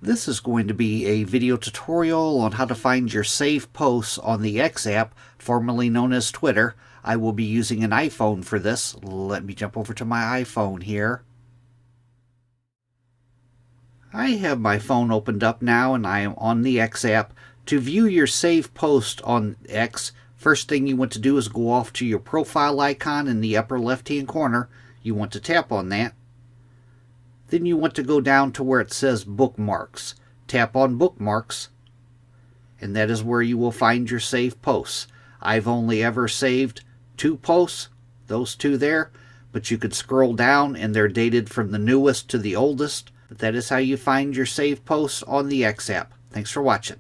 This is going to be a video tutorial on how to find your saved posts on the X app, formerly known as Twitter. I will be using an iPhone for this. Let me jump over to my iPhone here. I have my phone opened up now and I am on the X app. To view your saved post on X, first thing you want to do is go off to your profile icon in the upper left hand corner. You want to tap on that. Then you want to go down to where it says Bookmarks. Tap on Bookmarks, and that is where you will find your saved posts. I've only ever saved 2 posts, those 2 there, but you could scroll down and they're dated from the newest to the oldest. But that is how you find your saved posts on the X app. Thanks for watching.